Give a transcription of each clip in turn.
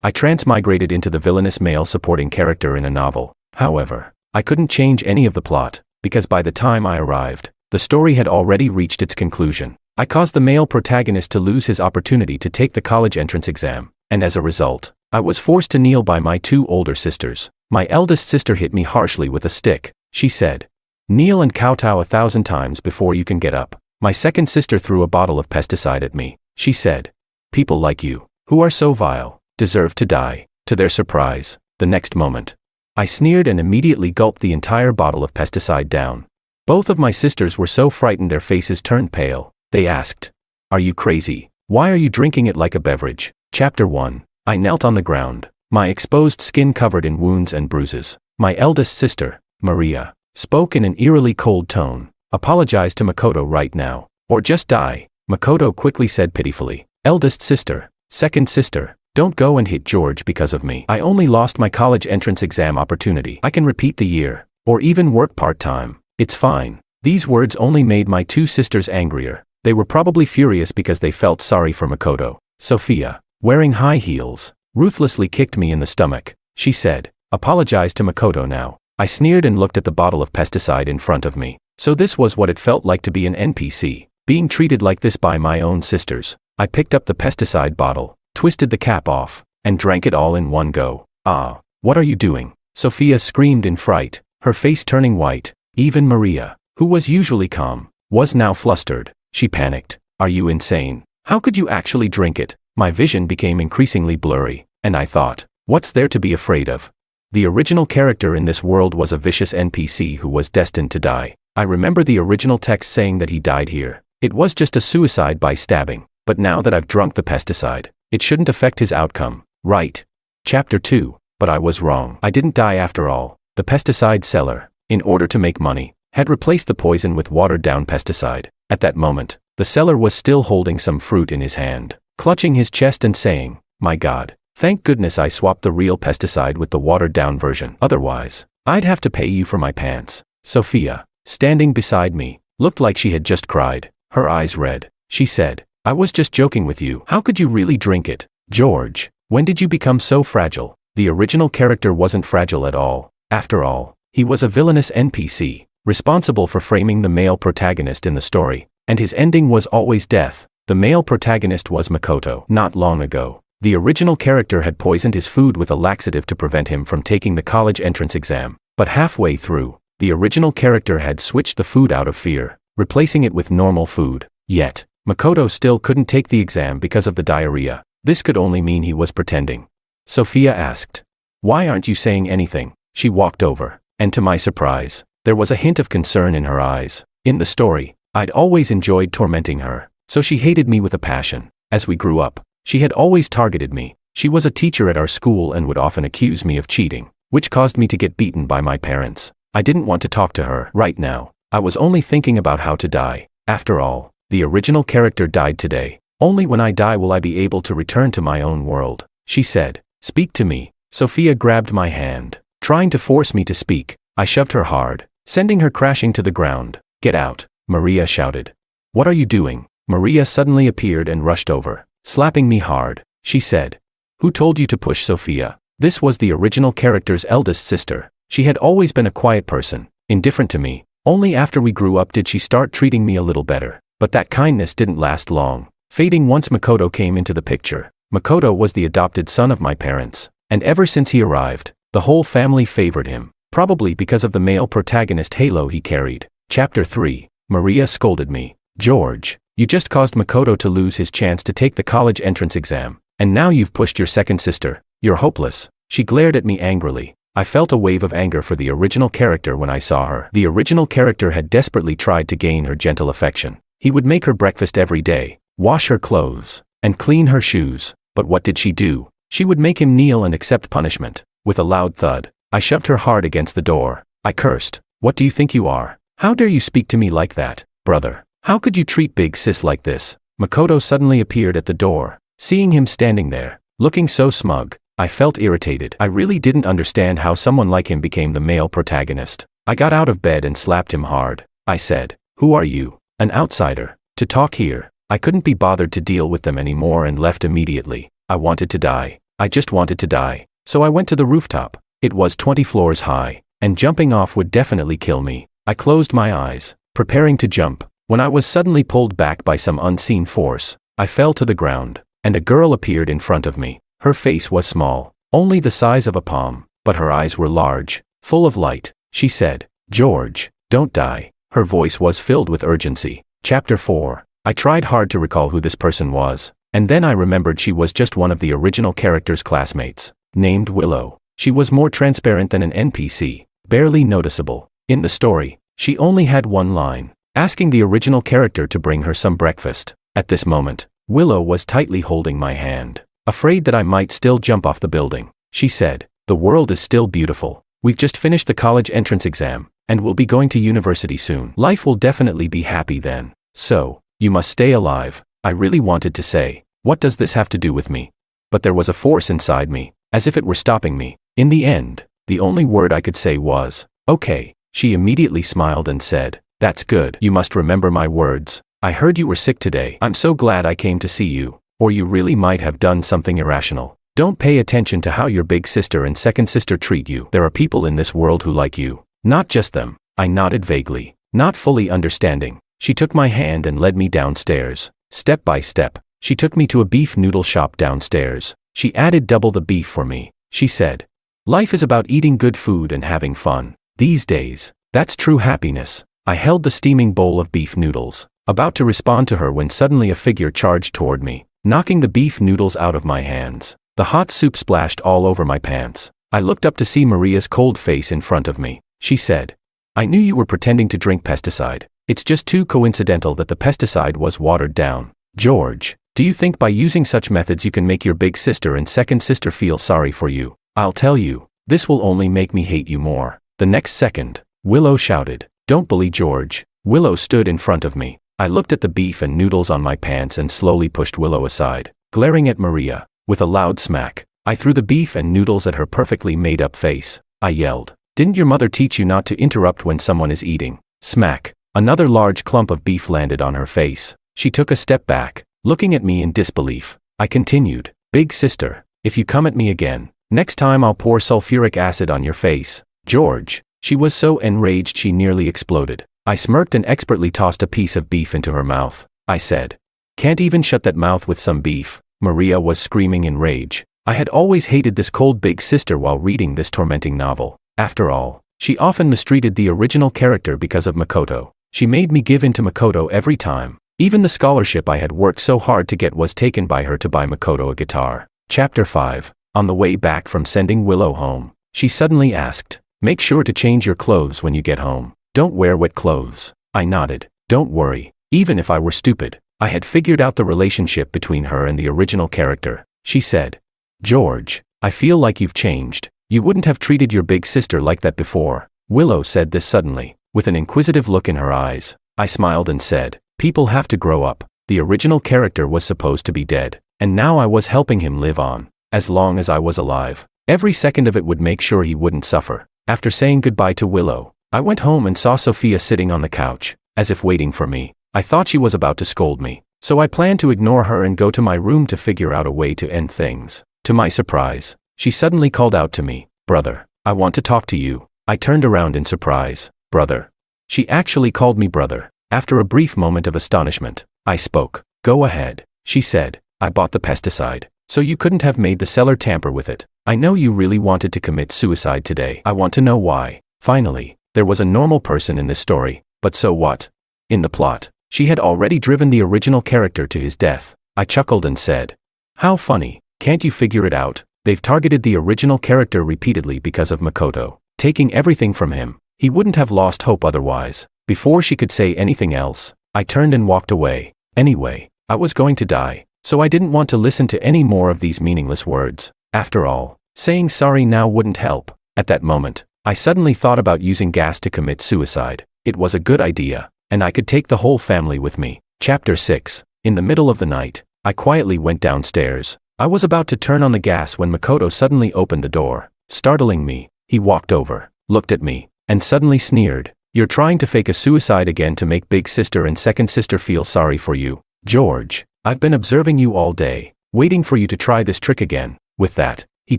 I transmigrated into the villainous male supporting character in a novel. However, I couldn't change any of the plot, because by the time I arrived, the story had already reached its conclusion. I caused the male protagonist to lose his opportunity to take the college entrance exam, and as a result, I was forced to kneel by my 2 older sisters. My eldest sister hit me harshly with a stick. She said, "Kneel and kowtow 1,000 times before you can get up." My second sister threw a bottle of pesticide at me. She said, "People like you, who are so vile, deserve to die." To their surprise, the next moment, I sneered and immediately gulped the entire bottle of pesticide down. Both of my sisters were so frightened their faces turned pale. They asked, "Are you crazy? Why are you drinking it like a beverage?" Chapter 1. I knelt on the ground, my exposed skin covered in wounds and bruises. My eldest sister, Maria, spoke in an eerily cold tone. "Apologize to Makoto right now, or just die," Makoto quickly said pitifully. "Eldest sister, second sister, don't go and hit George because of me. I only lost my college entrance exam opportunity. I can repeat the year, or even work part-time. It's fine." These words only made my 2 sisters angrier. They were probably furious because they felt sorry for Makoto. Sophia, wearing high heels, ruthlessly kicked me in the stomach. She said, "Apologize to Makoto now." I sneered and looked at the bottle of pesticide in front of me. So this was what it felt like to be an NPC, being treated like this by my own sisters. I picked up the pesticide bottle, twisted the cap off, and drank it all in one go. "Ah, what are you doing?" Sophia screamed in fright, her face turning white. Even Maria, who was usually calm, was now flustered. She panicked. "Are you insane? How could you actually drink it?" My vision became increasingly blurry, and I thought, what's there to be afraid of? The original character in this world was a vicious NPC who was destined to die. I remember the original text saying that he died here. It was just a suicide by stabbing, but now that I've drunk the pesticide, it shouldn't affect his outcome, right? Chapter 2. But I was wrong. I didn't die after all. The pesticide seller, in order to make money, had replaced the poison with watered-down pesticide. At that moment, the seller was still holding some fruit in his hand, clutching his chest and saying, "My God, thank goodness I swapped the real pesticide with the watered-down version. Otherwise, I'd have to pay you for my pants." Sophia, standing beside me, looked like she had just cried, her eyes red. She said, "I was just joking with you. How could you really drink it? George, when did you become so fragile?" The original character wasn't fragile at all. After all, he was a villainous NPC, responsible for framing the male protagonist in the story, and his ending was always death. The male protagonist was Makoto. Not long ago, the original character had poisoned his food with a laxative to prevent him from taking the college entrance exam, but halfway through, the original character had switched the food out of fear, replacing it with normal food. Yet, Makoto still couldn't take the exam because of the diarrhea. This could only mean he was pretending. Sophia asked, "Why aren't you saying anything?" She walked over, and to my surprise, there was a hint of concern in her eyes. In the story, I'd always enjoyed tormenting her, so she hated me with a passion. As we grew up, she had always targeted me. She was a teacher at our school and would often accuse me of cheating, which caused me to get beaten by my parents. I didn't want to talk to her. Right now, I was only thinking about how to die. After all, the original character died today. Only when I die will I be able to return to my own world. She said, "Speak to me." Sophia grabbed my hand, trying to force me to speak. I shoved her hard, sending her crashing to the ground. "Get out," Maria shouted. "What are you doing?" Maria suddenly appeared and rushed over, slapping me hard. She said, "Who told you to push Sophia?" This was the original character's eldest sister. She had always been a quiet person, indifferent to me. Only after we grew up did she start treating me a little better. But that kindness didn't last long, fading once Makoto came into the picture. Makoto was the adopted son of my parents, and ever since he arrived, the whole family favored him, probably because of the male protagonist halo he carried. Chapter 3. Maria scolded me. "George, you just caused Makoto to lose his chance to take the college entrance exam, and now you've pushed your second sister. You're hopeless." She glared at me angrily. I felt a wave of anger for the original character when I saw her. The original character had desperately tried to gain her gentle affection. He would make her breakfast every day, wash her clothes, and clean her shoes. But what did she do? She would make him kneel and accept punishment. With a loud thud, I shoved her hard against the door. I cursed. "What do you think you are? How dare you speak to me like that? Brother, how could you treat big sis like this?" Makoto suddenly appeared at the door. Seeing him standing there, looking so smug, I felt irritated. I really didn't understand how someone like him became the male protagonist. I got out of bed and slapped him hard. I said, "Who are you? An outsider, to talk here?" I couldn't be bothered to deal with them anymore and left immediately. I wanted to die. I just wanted to die. So I went to the rooftop. It was 20 floors high, and jumping off would definitely kill me. I closed my eyes, preparing to jump, when I was suddenly pulled back by some unseen force. I fell to the ground, and a girl appeared in front of me. Her face was small, only the size of a palm, but her eyes were large, full of light. She said, "George, don't die." Her voice was filled with urgency. Chapter 4. I tried hard to recall who this person was, and then I remembered she was just one of the original character's classmates, named Willow. She was more transparent than an NPC, barely noticeable. In the story, she only had one line, asking the original character to bring her some breakfast. At this moment, Willow was tightly holding my hand, afraid that I might still jump off the building. She said, "The world is still beautiful. We've just finished the college entrance exam, and we'll be going to university soon. Life will definitely be happy then. So, you must stay alive." I really wanted to say, "What does this have to do with me?" But there was a force inside me, as if it were stopping me. In the end, the only word I could say was, "Okay." She immediately smiled and said, "That's good. You must remember my words. I heard you were sick today. I'm so glad I came to see you, or you really might have done something irrational. Don't pay attention to how your big sister and second sister treat you. There are people in this world who like you, not just them." I nodded vaguely, not fully understanding. She took my hand and led me downstairs. Step by step, she took me to a beef noodle shop downstairs. She added double the beef for me. She said, "Life is about eating good food and having fun. These days, that's true happiness." I held the steaming bowl of beef noodles, about to respond to her when suddenly a figure charged toward me, knocking the beef noodles out of my hands. The hot soup splashed all over my pants. I looked up to see Maria's cold face in front of me. She said, "I knew you were pretending to drink pesticide. It's just too coincidental that the pesticide was watered down. George, do you think by using such methods you can make your big sister and second sister feel sorry for you? I'll tell you, this will only make me hate you more." The next second, Willow shouted, "Don't bully George." Willow stood in front of me. I looked at the beef and noodles on my pants and slowly pushed Willow aside, glaring at Maria. With a loud smack, I threw the beef and noodles at her perfectly made-up face. I yelled, "Didn't your mother teach you not to interrupt when someone is eating?" Smack. Another large clump of beef landed on her face. She took a step back, looking at me in disbelief. I continued, "Big sister, if you come at me again, next time I'll pour sulfuric acid on your face." George. She was so enraged she nearly exploded. I smirked and expertly tossed a piece of beef into her mouth. I said, "Can't even shut that mouth with some beef." Maria was screaming in rage. I had always hated this cold big sister while reading this tormenting novel. After all, she often mistreated the original character because of Makoto. She made me give in to Makoto every time. Even the scholarship I had worked so hard to get was taken by her to buy Makoto a guitar. Chapter 5. On the way back from sending Willow home, she suddenly asked, "Make sure to change your clothes when you get home. Don't wear wet clothes." I nodded. Don't worry. Even if I were stupid, I had figured out the relationship between her and the original character. She said, "George, I feel like you've changed. You wouldn't have treated your big sister like that before." Willow said this suddenly, with an inquisitive look in her eyes. I smiled and said, "People have to grow up." The original character was supposed to be dead, and now I was helping him live on. As long as I was alive, every second of it would make sure he wouldn't suffer. After saying goodbye to Willow, I went home and saw Sophia sitting on the couch, as if waiting for me. I thought she was about to scold me, so I planned to ignore her and go to my room to figure out a way to end things. To my surprise, she suddenly called out to me, "Brother, I want to talk to you." I turned around in surprise. "Brother?" She actually called me brother. After a brief moment of astonishment, I spoke. "Go ahead," she said. "I bought the pesticide, so you couldn't have made the seller tamper with it. I know you really wanted to commit suicide today. I want to know why." Finally, there was a normal person in this story, but so what? In the plot, she had already driven the original character to his death. I chuckled and said, "How funny, can't you figure it out? They've targeted the original character repeatedly because of Makoto, taking everything from him. He wouldn't have lost hope otherwise." Before she could say anything else, I turned and walked away. Anyway, I was going to die, so I didn't want to listen to any more of these meaningless words. After all, saying sorry now wouldn't help. At that moment, I suddenly thought about using gas to commit suicide. It was a good idea, and I could take the whole family with me. Chapter 6. In the middle of the night, I quietly went downstairs. I was about to turn on the gas when Makoto suddenly opened the door, startling me. He walked over, looked at me, and suddenly sneered, "You're trying to fake a suicide again to make big sister and second sister feel sorry for you. George, I've been observing you all day, waiting for you to try this trick again. With that, he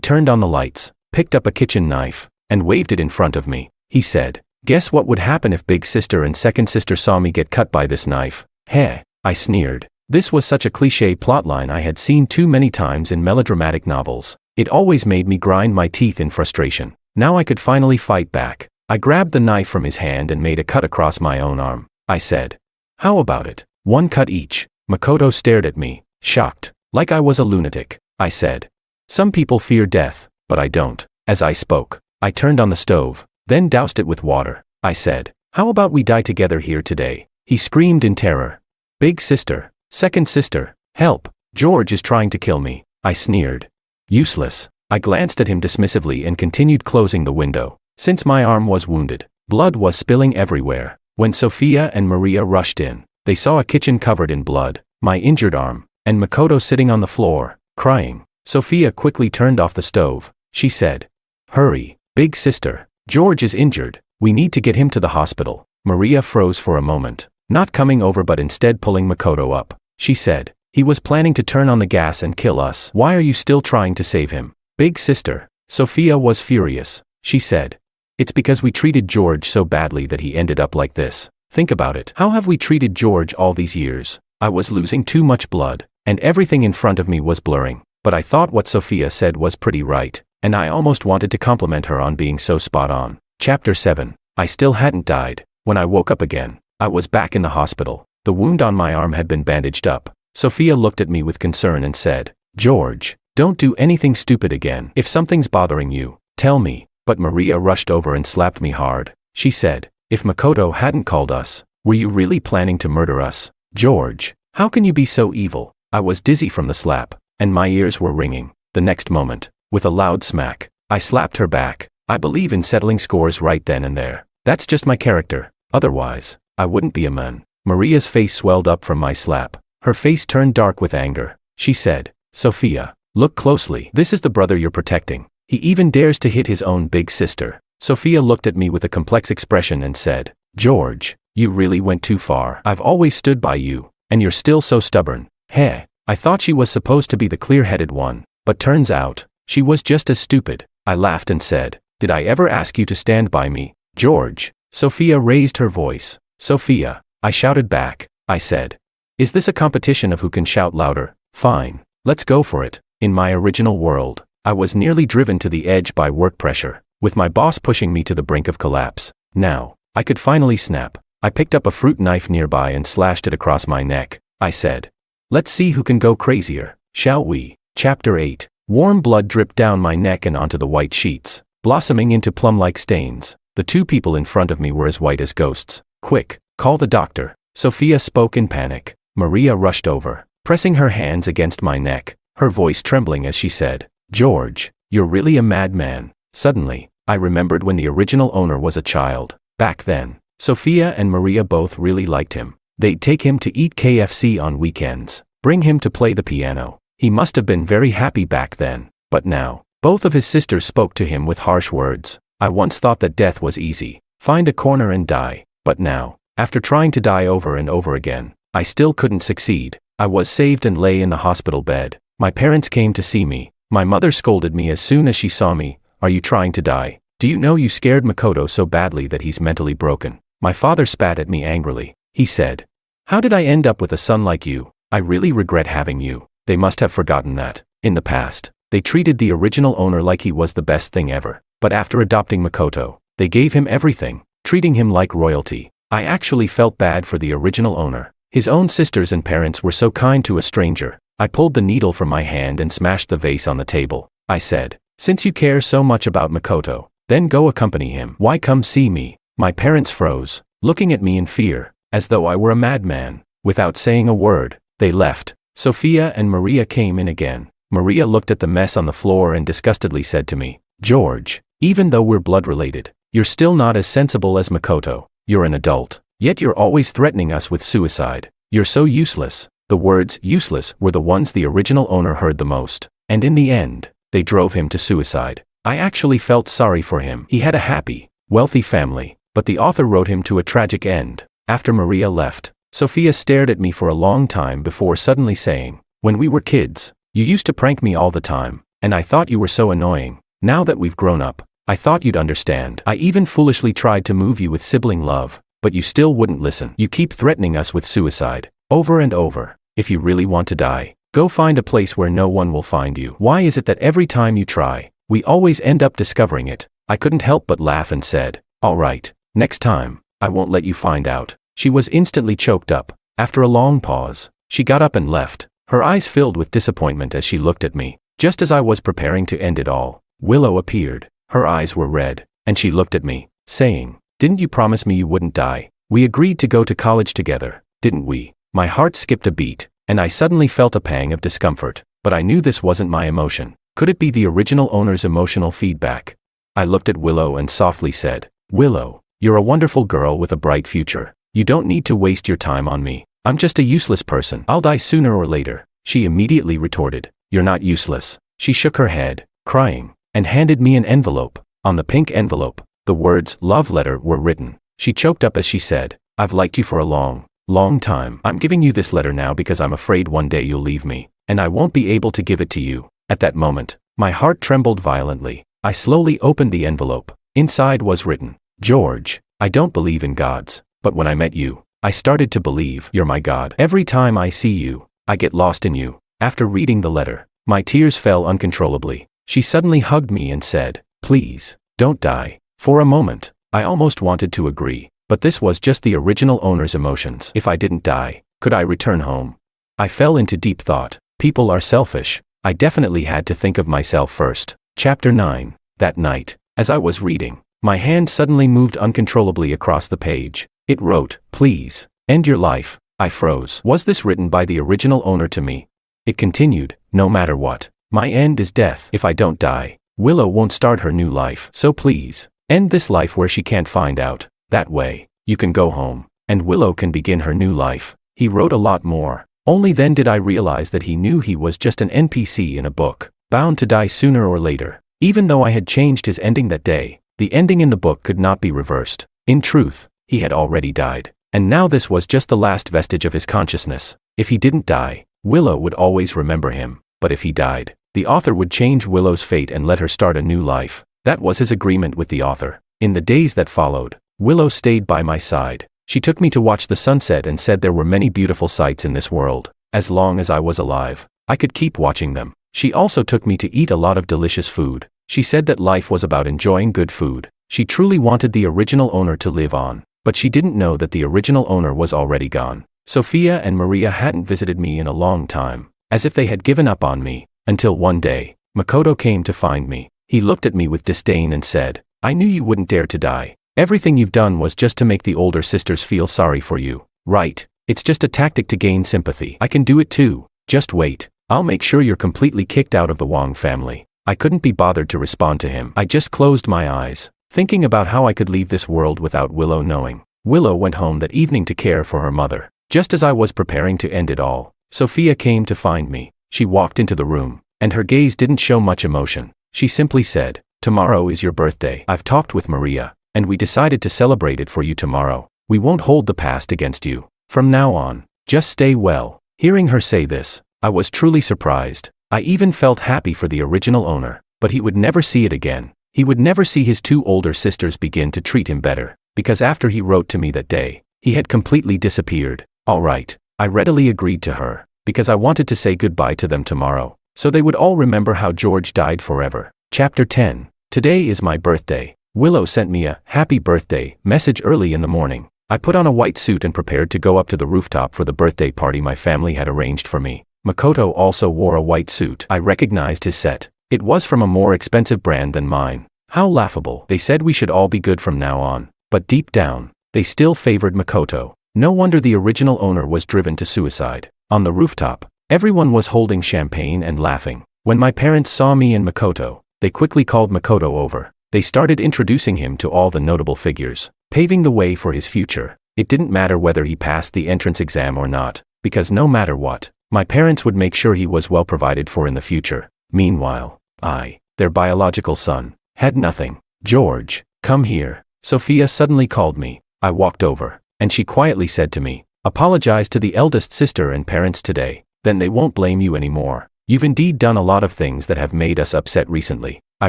turned on the lights, picked up a kitchen knife, and waved it in front of me. He said, "Guess what would happen if big sister and second sister saw me get cut by this knife?" Heh, I sneered. This was such a cliché plotline I had seen too many times in melodramatic novels. It always made me grind my teeth in frustration. Now I could finally fight back. I grabbed the knife from his hand and made a cut across my own arm. I said, "How about it? One cut each." Makoto stared at me, shocked, like I was a lunatic. I said, "Some people fear death, but I don't." As I spoke, I turned on the stove, then doused it with water. I said, "How about we die together here today?" He screamed in terror. "Big sister, second sister, help, George is trying to kill me." I sneered. Useless. I glanced at him dismissively and continued closing the window. Since my arm was wounded, blood was spilling everywhere. When Sophia and Maria rushed in, they saw a kitchen covered in blood, my injured arm, and Makoto sitting on the floor, crying. Sophia quickly turned off the stove. She said, "Hurry, big sister, George is injured. We need to get him to the hospital." Maria froze for a moment, not coming over but instead pulling Makoto up. She said, "He was planning to turn on the gas and kill us. Why are you still trying to save him?" "Big sister." Sophia was furious. She said, "It's because we treated George so badly that he ended up like this. Think about it. How have we treated George all these years? I was losing too much blood, and everything in front of me was blurring. But I thought what Sophia said was pretty right, and I almost wanted to compliment her on being so spot on." Chapter 7. I still hadn't died. When I woke up again, I was back in the hospital. The wound on my arm had been bandaged up. Sophia looked at me with concern and said, "George, don't do anything stupid again. If something's bothering you, tell me." But Maria rushed over and slapped me hard. She said, "If Makoto hadn't called us, were you really planning to murder us? George, how can you be so evil?" I was dizzy from the slap, and my ears were ringing. The next moment, with a loud smack, I slapped her back. I believe in settling scores right then and there. That's just my character. Otherwise, I wouldn't be a man. Maria's face swelled up from my slap. Her face turned dark with anger. She said, "Sophia, look closely. This is the brother you're protecting. He even dares to hit his own big sister." Sophia looked at me with a complex expression and said, "George, you really went too far. I've always stood by you, and you're still so stubborn." Heh, I thought she was supposed to be the clear-headed one, but turns out, she was just as stupid. I laughed and said, "Did I ever ask you to stand by me, George?" Sophia raised her voice. "Sophia," I shouted back. I said, "Is this a competition of who can shout louder? Fine, let's go for it." In my original world, I was nearly driven to the edge by work pressure, with my boss pushing me to the brink of collapse. Now, I could finally snap. I picked up a fruit knife nearby and slashed it across my neck. I said, "Let's see who can go crazier, shall we?" Chapter 8. Warm blood dripped down my neck and onto the white sheets, blossoming into plum-like stains. The two people in front of me were as white as ghosts. "Quick, call the doctor." Sophia spoke in panic. Maria rushed over, pressing her hands against my neck, her voice trembling as she said, "George, you're really a madman." Suddenly, I remembered when the original owner was a child. Back then, Sophia and Maria both really liked him. They'd take him to eat KFC on weekends, bring him to play the piano. He must have been very happy back then. But now, both of his sisters spoke to him with harsh words. I once thought that death was easy. Find a corner and die. But now, after trying to die over and over again, I still couldn't succeed. I was saved and lay in the hospital bed. My parents came to see me. My mother scolded me as soon as she saw me. "Are you trying to die? Do you know you scared Makoto so badly that he's mentally broken?" My father spat at me angrily. He said, "How did I end up with a son like you? I really regret having you." They must have forgotten that, in the past, they treated the original owner like he was the best thing ever. But after adopting Makoto, they gave him everything, treating him like royalty. I actually felt bad for the original owner. His own sisters and parents were so kind to a stranger. I pulled the needle from my hand and smashed the vase on the table. I said, "Since you care so much about Makoto, then go accompany him. Why come see me?" My parents froze, looking at me in fear, as though I were a madman. Without saying a word, they left. Sophia and Maria came in again. Maria looked at the mess on the floor and disgustedly said to me, "George, even though we're blood-related, you're still not as sensible as Makoto. You're an adult, yet you're always threatening us with suicide. You're so useless." The words "useless" were the ones the original owner heard the most, and in the end, they drove him to suicide. I actually felt sorry for him. He had a happy, wealthy family, but the author wrote him to a tragic end. After Maria left, Sophia stared at me for a long time before suddenly saying, "When we were kids, you used to prank me all the time. And I thought you were so annoying. Now that we've grown up, I thought you'd understand. I even foolishly tried to move you with sibling love, but you still wouldn't listen. You keep threatening us with suicide, over and over. If you really want to die, go find a place where no one will find you. Why is it that every time you try, we always end up discovering it? I couldn't help but laugh and said, all right, next time, I won't let you find out. She was instantly choked up. After a long pause, she got up and left, her eyes filled with disappointment as she looked at me. Just as I was preparing to end it all, Willow appeared. Her eyes were red, and she looked at me, saying, didn't you promise me you wouldn't die? We agreed to go to college together, didn't we? My heart skipped a beat, and I suddenly felt a pang of discomfort, but I knew this wasn't my emotion. Could it be the original owner's emotional feedback? I looked at Willow and softly said, Willow, you're a wonderful girl with a bright future. You don't need to waste your time on me. I'm just a useless person. I'll die sooner or later. She immediately retorted, you're not useless. She shook her head, crying, and handed me an envelope. On the pink envelope, the words love letter were written. She choked up as she said, I've liked you for a long time. I'm giving you this letter now because I'm afraid one day you'll leave me, and I won't be able to give it to you. At that moment, my heart trembled violently. I slowly opened the envelope. Inside was written, George, I don't believe in gods, but when I met you, I started to believe. You're my God. Every time I see you, I get lost in you. After reading the letter, my tears fell uncontrollably. She suddenly hugged me and said, please, don't die. For a moment, I almost wanted to agree, but this was just the original owner's emotions. If I didn't die, could I return home? I fell into deep thought. People are selfish. I definitely had to think of myself first. Chapter 9. That night, as I was reading, my hand suddenly moved uncontrollably across the page. It wrote, please, end your life. I froze. Was this written by the original owner to me? It continued, no matter what, my end is death. If I don't die, Willow won't start her new life. So please, end this life where she can't find out. That way, you can go home, and Willow can begin her new life. He wrote a lot more. Only then did I realize that he knew he was just an NPC in a book, bound to die sooner or later. Even though I had changed his ending that day, the ending in the book could not be reversed. In truth, he had already died, and now this was just the last vestige of his consciousness. If he didn't die, Willow would always remember him, but if he died, the author would change Willow's fate and let her start a new life. That was his agreement with the author. In the days that followed, Willow stayed by my side. She took me to watch the sunset and said there were many beautiful sights in this world. As long as I was alive, I could keep watching them. She also took me to eat a lot of delicious food. She said that life was about enjoying good food. She truly wanted the original owner to live on, but she didn't know that the original owner was already gone. Sophia and Maria hadn't visited me in a long time, as if they had given up on me, until one day, Makoto came to find me. He looked at me with disdain and said, I knew you wouldn't dare to die. Everything you've done was just to make the older sisters feel sorry for you. Right, it's just a tactic to gain sympathy. I can do it too. Just wait. I'll make sure you're completely kicked out of the Wong family. I couldn't be bothered to respond to him. I just closed my eyes, thinking about how I could leave this world without Willow knowing. Willow went home that evening to care for her mother. Just as I was preparing to end it all, Sophia came to find me. She walked into the room, and her gaze didn't show much emotion. She simply said, tomorrow is your birthday. I've talked with Maria, and we decided to celebrate it for you tomorrow. We won't hold the past against you. From now on, just stay well. Hearing her say this, I was truly surprised. I even felt happy for the original owner, but he would never see it again. He would never see his two older sisters begin to treat him better, because after he wrote to me that day, he had completely disappeared. All right, I readily agreed to her, because I wanted to say goodbye to them tomorrow, so they would all remember how George died forever. Chapter 10. Today is my birthday. Willow sent me a happy birthday message early in the morning. I put on a white suit and prepared to go up to the rooftop for the birthday party my family had arranged for me. Makoto also wore a white suit. I recognized his set. It was from a more expensive brand than mine. How laughable. They said we should all be good from now on, but deep down, they still favored Makoto. No wonder the original owner was driven to suicide. On the rooftop, everyone was holding champagne and laughing. When my parents saw me and Makoto, they quickly called Makoto over. They started introducing him to all the notable figures, paving the way for his future. It didn't matter whether he passed the entrance exam or not, because no matter what, my parents would make sure he was well provided for in the future. Meanwhile, I, their biological son, had nothing. George, come here. Sophia suddenly called me. I walked over, and she quietly said to me, apologize to the eldest sister and parents today, then they won't blame you anymore. You've indeed done a lot of things that have made us upset recently, I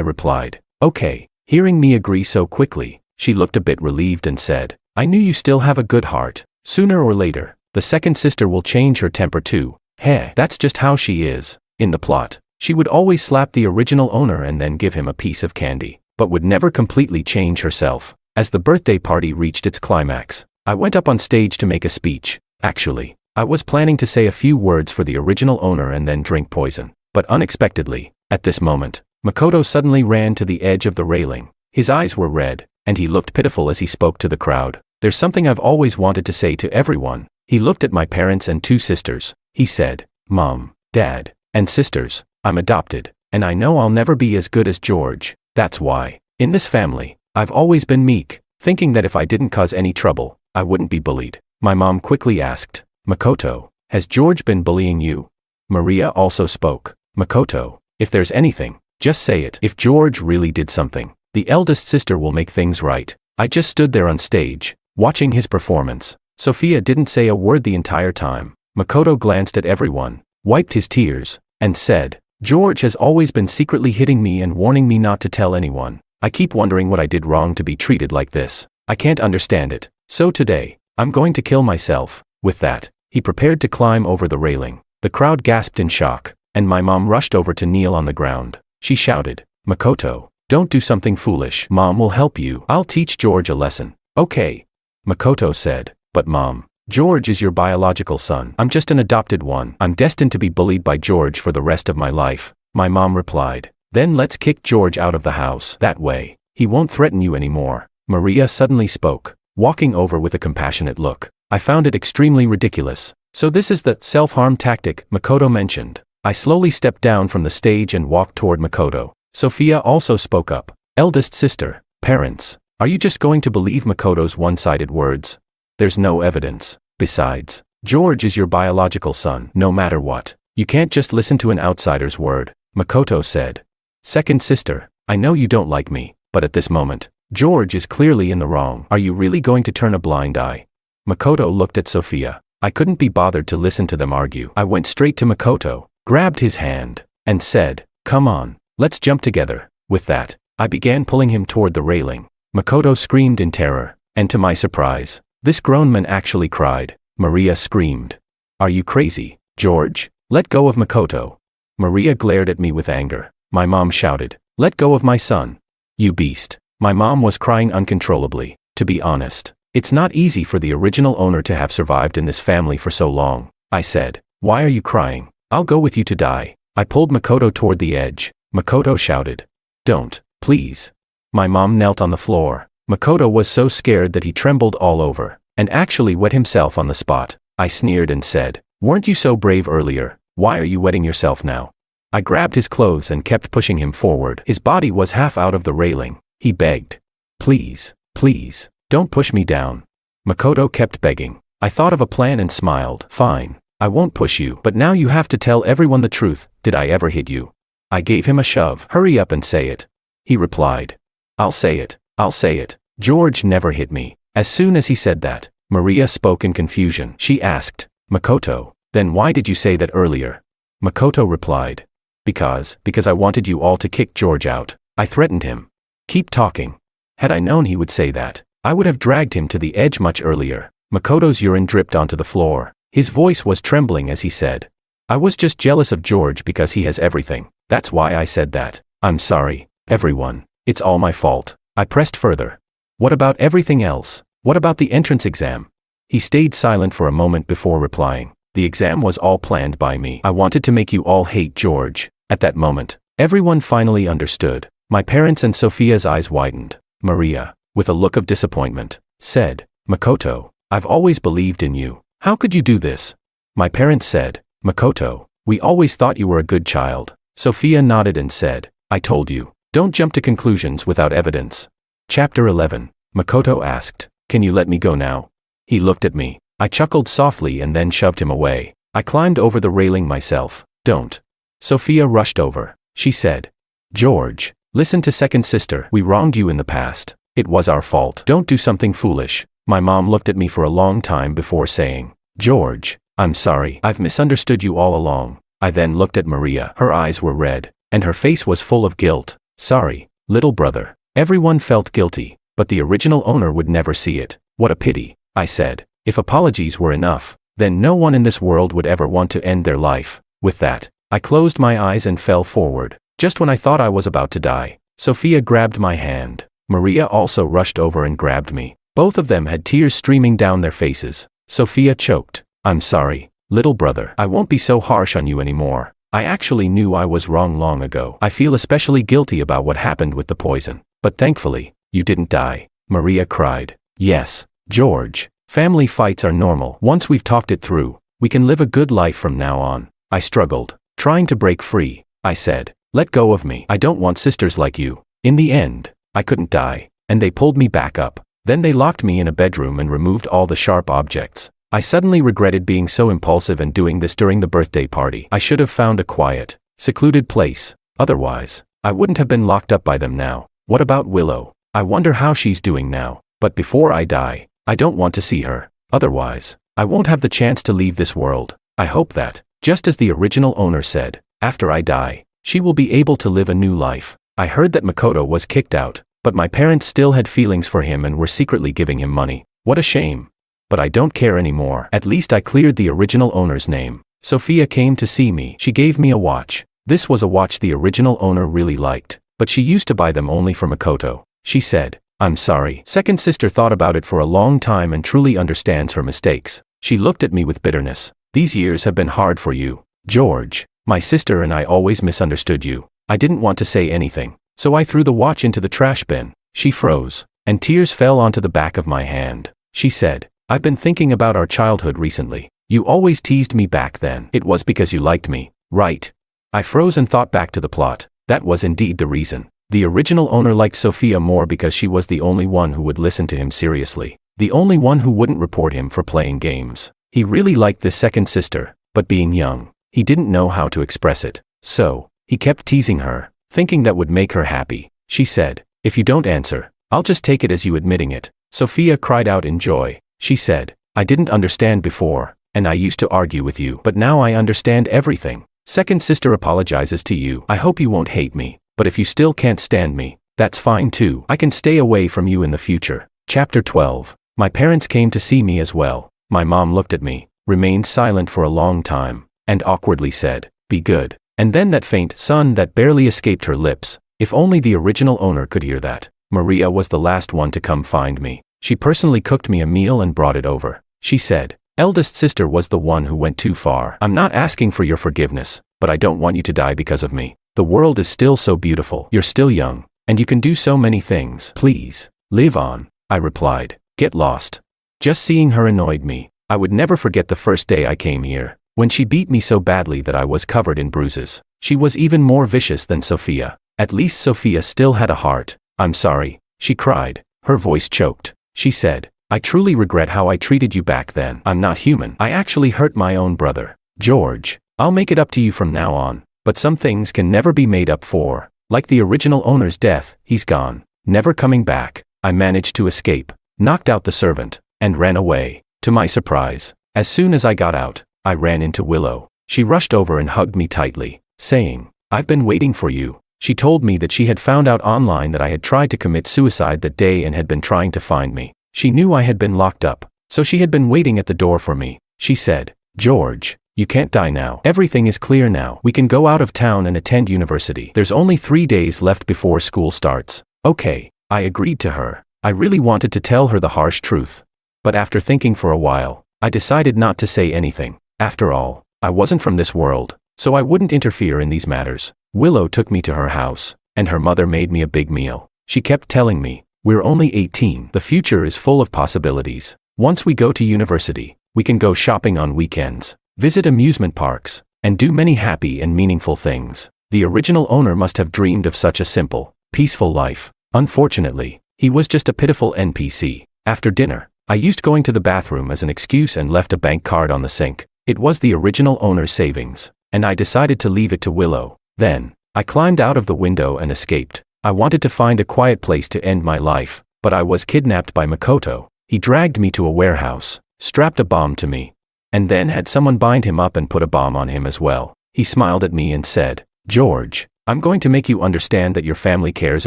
replied. Okay. Hearing me agree so quickly, she looked a bit relieved and said, I knew you still have a good heart. Sooner or later, the second sister will change her temper too. Heh, that's just how she is. In the plot, she would always slap the original owner and then give him a piece of candy, but would never completely change herself. As the birthday party reached its climax, I went up on stage to make a speech. Actually, I was planning to say a few words for the original owner and then drink poison. But unexpectedly, at this moment, Makoto suddenly ran to the edge of the railing. His eyes were red, and he looked pitiful as he spoke to the crowd. There's something I've always wanted to say to everyone. He looked at my parents and 2 sisters. He said, Mom, Dad, and sisters, I'm adopted, and I know I'll never be as good as George. That's why, in this family, I've always been meek, thinking that if I didn't cause any trouble, I wouldn't be bullied. My mom quickly asked, Makoto, has George been bullying you? Maria also spoke. Makoto, if there's anything, just say it. If George really did something, the eldest sister will make things right. I just stood there on stage, watching his performance. Sophia didn't say a word the entire time. Makoto glanced at everyone, wiped his tears, and said, George has always been secretly hitting me and warning me not to tell anyone. I keep wondering what I did wrong to be treated like this. I can't understand it. So today, I'm going to kill myself. With that, he prepared to climb over the railing. The crowd gasped in shock, and my mom rushed over to kneel on the ground. She shouted, Makoto, don't do something foolish. Mom will help you. I'll teach George a lesson. Okay. Makoto said, but Mom, George is your biological son. I'm just an adopted one. I'm destined to be bullied by George for the rest of my life. My mom replied, then let's kick George out of the house. That way, he won't threaten you anymore. Maria suddenly spoke, walking over with a compassionate look. I found it extremely ridiculous. So this is the self-harm tactic Makoto mentioned. I slowly stepped down from the stage and walked toward Makoto. Sophia also spoke up. Eldest sister, parents, are you just going to believe Makoto's one-sided words? There's no evidence. Besides, George is your biological son, no matter what. You can't just listen to an outsider's word, Makoto said. Second sister, I know you don't like me, but at this moment, George is clearly in the wrong. Are you really going to turn a blind eye? Makoto looked at Sophia. I couldn't be bothered to listen to them argue. I went straight to Makoto, grabbed his hand, and said, come on, let's jump together. With that, I began pulling him toward the railing. Makoto screamed in terror, and to my surprise, this grown man actually cried. Maria screamed. Are you crazy, George? Let go of Makoto. Maria glared at me with anger. My mom shouted, let go of my son. You beast. My mom was crying uncontrollably. To be honest, it's not easy for the original owner to have survived in this family for so long. I said, why are you crying? I'll go with you to die. I pulled Makoto toward the edge. Makoto shouted, don't, please. My mom knelt on the floor. Makoto was so scared that he trembled all over, and actually wet himself on the spot. I sneered and said, weren't you so brave earlier? Why are you wetting yourself now? I grabbed his clothes and kept pushing him forward. His body was half out of the railing. He begged, please, please, don't push me down. Makoto kept begging. I thought of a plan and smiled. Fine, I won't push you, but now you have to tell everyone the truth. Did I ever hit you? I gave him a shove. Hurry up and say it. He replied, I'll say it. I'll say it. George never hit me. As soon as he said that, Maria spoke in confusion. She asked, Makoto, then why did you say that earlier? Makoto replied, because I wanted you all to kick George out. I threatened him. Keep talking. Had I known he would say that, I would have dragged him to the edge much earlier. Makoto's urine dripped onto the floor. His voice was trembling as he said, I was just jealous of George because he has everything. That's why I said that. I'm sorry, everyone. It's all my fault. I pressed further. What about everything else? What about the entrance exam? He stayed silent for a moment before replying. The exam was all planned by me. I wanted to make you all hate George. At that moment, everyone finally understood. My parents and Sophia's eyes widened. Maria, with a look of disappointment, said, Makoto, I've always believed in you. How could you do this? My parents said, Makoto, we always thought you were a good child. Sophia nodded and said, I told you. Don't jump to conclusions without evidence. Chapter 11. Makoto asked, can you let me go now? He looked at me. I chuckled softly and then shoved him away. I climbed over the railing myself. Don't. Sophia rushed over. She said, George, listen to second sister. We wronged you in the past. It was our fault. Don't do something foolish. My mom looked at me for a long time before saying, George, I'm sorry. I've misunderstood you all along. I then looked at Maria. Her eyes were red, and her face was full of guilt. Sorry, little brother. Everyone felt guilty, but the original owner would never see it. What a pity, I said. If apologies were enough, then no one in this world would ever want to end their life. With that, I closed my eyes and fell forward. Just when I thought I was about to die, Sophia grabbed my hand. Maria also rushed over and grabbed me. Both of them had tears streaming down their faces. Sophia choked. I'm sorry, little brother. I won't be so harsh on you anymore. I actually knew I was wrong long ago. I feel especially guilty about what happened with the poison. But thankfully, you didn't die. Maria cried. Yes, George. Family fights are normal. Once we've talked it through, we can live a good life from now on. I struggled, trying to break free. I said, let go of me. I don't want sisters like you. In the end, I couldn't die, and they pulled me back up. Then they locked me in a bedroom and removed all the sharp objects. I suddenly regretted being so impulsive and doing this during the birthday party. I should have found a quiet, secluded place. Otherwise, I wouldn't have been locked up by them now. What about Willow? I wonder how she's doing now. But before I die, I don't want to see her. Otherwise, I won't have the chance to leave this world. I hope that, just as the original owner said, after I die, she will be able to live a new life. I heard that Makoto was kicked out, but my parents still had feelings for him and were secretly giving him money. What a shame. But I don't care anymore. At least I cleared the original owner's name. Sophia came to see me. She gave me a watch. This was a watch the original owner really liked, but she used to buy them only for Makoto. She said, I'm sorry. Second sister thought about it for a long time and truly understands her mistakes. She looked at me with bitterness. These years have been hard for you, George. My sister and I always misunderstood you. I didn't want to say anything, so I threw the watch into the trash bin. She froze, and tears fell onto the back of my hand. She said, I've been thinking about our childhood recently. You always teased me back then. It was because you liked me, right? I froze and thought back to the plot. That was indeed the reason. The original owner liked Sophia more because she was the only one who would listen to him seriously. The only one who wouldn't report him for playing games. He really liked this second sister, but being young, he didn't know how to express it. So, he kept teasing her, thinking that would make her happy. She said, if you don't answer, I'll just take it as you admitting it. Sophia cried out in joy. She said, I didn't understand before, and I used to argue with you, but now I understand everything. Second sister apologizes to you. I hope you won't hate me, but if you still can't stand me, that's fine too. I can stay away from you in the future. Chapter 12. My parents came to see me as well. My mom looked at me, remained silent for a long time, and awkwardly said, be good. And then that faint "son" that barely escaped her lips. If only the original owner could hear that. Maria was the last one to come find me. She personally cooked me a meal and brought it over. She said, eldest sister was the one who went too far. I'm not asking for your forgiveness, but I don't want you to die because of me. The world is still so beautiful. You're still young, and you can do so many things. Please, live on, I replied. Get lost. Just seeing her annoyed me. I would never forget the first day I came here, when she beat me so badly that I was covered in bruises. She was even more vicious than Sophia. At least Sophia still had a heart. I'm sorry, she cried. Her voice choked. She said, I truly regret how I treated you back then. I'm not human. I actually hurt my own brother. George, I'll make it up to you from now on. But some things can never be made up for. Like the original owner's death, he's gone, never coming back. I managed to escape, knocked out the servant, and ran away. To my surprise, as soon as I got out, I ran into Willow. She rushed over and hugged me tightly, saying, I've been waiting for you. She told me that she had found out online that I had tried to commit suicide that day and had been trying to find me. She knew I had been locked up, so she had been waiting at the door for me. She said, George, you can't die now. Everything is clear now. We can go out of town and attend university. There's only 3 days left before school starts. Okay, I agreed to her. I really wanted to tell her the harsh truth. But after thinking for a while, I decided not to say anything. After all, I wasn't from this world, so I wouldn't interfere in these matters. Willow took me to her house, and her mother made me a big meal. She kept telling me, we're only 18. The future is full of possibilities. Once we go to university, we can go shopping on weekends, visit amusement parks, and do many happy and meaningful things. The original owner must have dreamed of such a simple, peaceful life. Unfortunately, he was just a pitiful NPC. After dinner, I used going to the bathroom as an excuse and left a bank card on the sink. It was the original owner's savings, and I decided to leave it to Willow. Then, I climbed out of the window and escaped. I wanted to find a quiet place to end my life, but I was kidnapped by Makoto. He dragged me to a warehouse, strapped a bomb to me, and then had someone bind him up and put a bomb on him as well. He smiled at me and said, "George, I'm going to make you understand that your family cares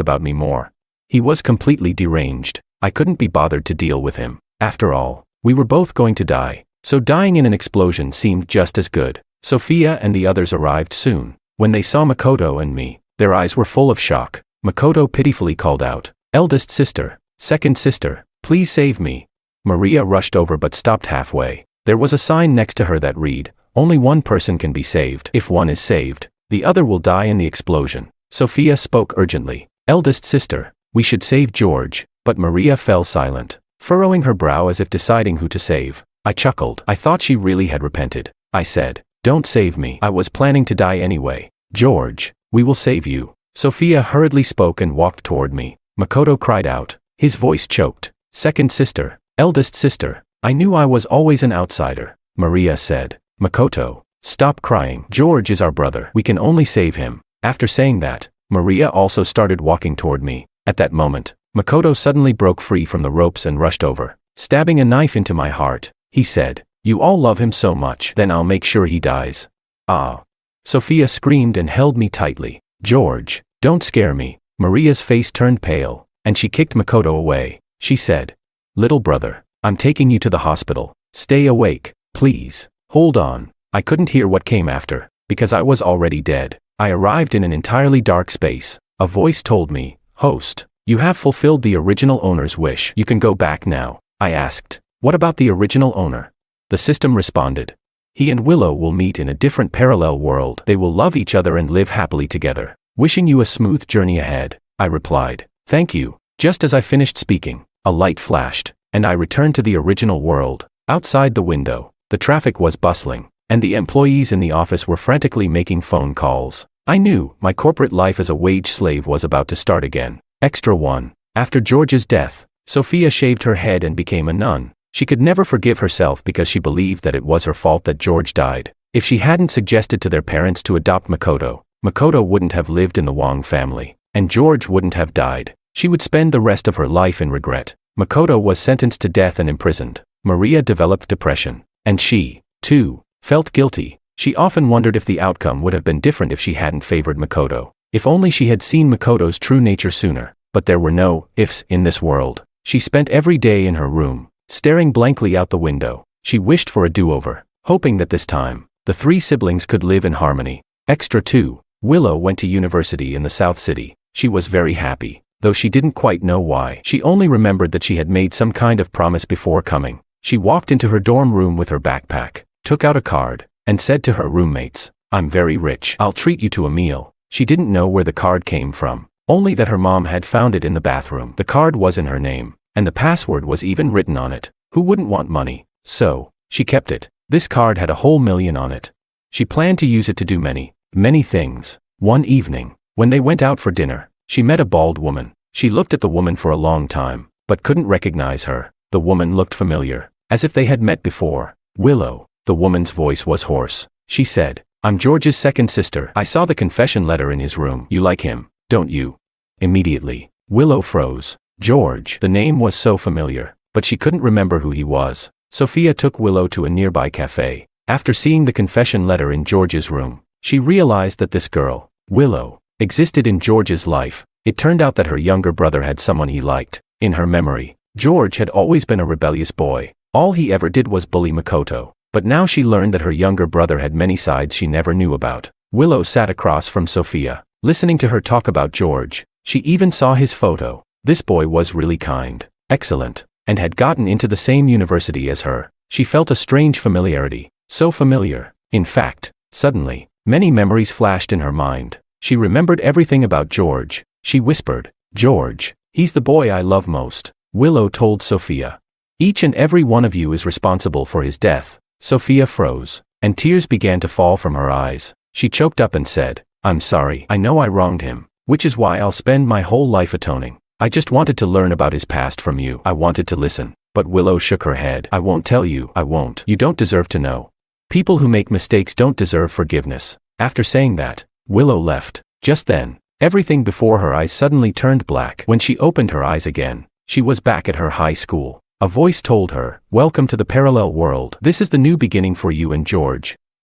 about me more." He was completely deranged. I couldn't be bothered to deal with him. After all, we were both going to die, so dying in an explosion seemed just as good. Sophia and the others arrived soon. When they saw Makoto and me, their eyes were full of shock. Makoto pitifully called out, "Eldest sister, second sister, please save me." Maria rushed over but stopped halfway. There was a sign next to her that read, "Only one person can be saved. If one is saved, the other will die in the explosion." Sophia spoke urgently, "Eldest sister, we should save George," but Maria fell silent, furrowing her brow as if deciding who to save. I chuckled. I thought she really had repented. I said, "Don't save me. I was planning to die anyway." "George, we will save you." Sophia hurriedly spoke and walked toward me. Makoto cried out, his voice choked, "Second sister, eldest sister, I knew I was always an outsider." Maria said, "Makoto, stop crying. George is our brother. We can only save him." After saying that, Maria also started walking toward me. At that moment, Makoto suddenly broke free from the ropes and rushed over, stabbing a knife into my heart. He said, "You all love him so much, then I'll make sure he dies." "Ah!" Sophia screamed and held me tightly. "George, don't scare me." Maria's face turned pale, and she kicked Makoto away. She said, "Little brother, I'm taking you to the hospital. Stay awake, please. Hold on." I couldn't hear what came after, because I was already dead. I arrived in an entirely dark space. A voice told me, "Host, you have fulfilled the original owner's wish. You can go back now." I asked, "What about the original owner?" The system responded, "He and Willow will meet in a different parallel world. They will love each other and live happily together. Wishing you a smooth journey ahead." I replied, "Thank you." Just as I finished speaking, a light flashed, and I returned to the original world. Outside the window, the traffic was bustling, and the employees in the office were frantically making phone calls. I knew my corporate life as a wage slave was about to start again. Extra 1. After George's death, Sophia shaved her head and became a nun. She could never forgive herself because she believed that it was her fault that George died. If she hadn't suggested to their parents to adopt Makoto, Makoto wouldn't have lived in the Wong family, and George wouldn't have died. She would spend the rest of her life in regret. Makoto was sentenced to death and imprisoned. Maria developed depression, and she, too, felt guilty. She often wondered if the outcome would have been different if she hadn't favored Makoto. If only she had seen Makoto's true nature sooner. But there were no ifs in this world. She spent every day in her room, staring blankly out the window. She wished for a do-over, hoping that this time, the 3 siblings could live in harmony. Extra 2. Willow went to university in the South City. She was very happy, though she didn't quite know why. She only remembered that she had made some kind of promise before coming. She walked into her dorm room with her backpack, took out a card, and said to her roommates, "I'm very rich. I'll treat you to a meal." She didn't know where the card came from, only that her mom had found it in the bathroom. The card was in her name, and the password was even written on it. Who wouldn't want money? So, she kept it. This card had a whole million on it. She planned to use it to do many things. One evening, when they went out for dinner, she met a bald woman. She looked at the woman for a long time, but couldn't recognize her. The woman looked familiar, as if they had met before. "Willow." The woman's voice was hoarse. She said, "I'm George's second sister. I saw the confession letter in his room. You like him, don't you?" Immediately, Willow froze. George. The name was so familiar, but she couldn't remember who he was. Sophia took Willow to a nearby cafe. After seeing the confession letter in George's room, she realized that this girl, Willow, existed in George's life. It turned out that her younger brother had someone he liked. In her memory, George had always been a rebellious boy. All he ever did was bully Makoto. But now she learned that her younger brother had many sides she never knew about. Willow sat across from Sophia, listening to her talk about George. She even saw his photo. This boy was really kind, excellent, and had gotten into the same university as her. She felt a strange familiarity, so familiar. In fact, suddenly, many memories flashed in her mind. She remembered everything about George. She whispered, "George, he's the boy I love most." Willow told Sophia, "Each and every one of you is responsible for his death." Sophia froze, and tears began to fall from her eyes. She choked up and said, "I'm sorry. I know I wronged him, which is why I'll spend my whole life atoning. I just wanted to learn about his past from you. I wanted to listen." But Willow shook her head. "I won't tell you. I won't. You don't deserve to know. People who make mistakes don't deserve forgiveness." After saying that, Willow left. Just then, everything before her eyes suddenly turned black. When she opened her eyes again, she was back at her high school. A voice told her, "Welcome to the parallel world. This is the new beginning for you and George."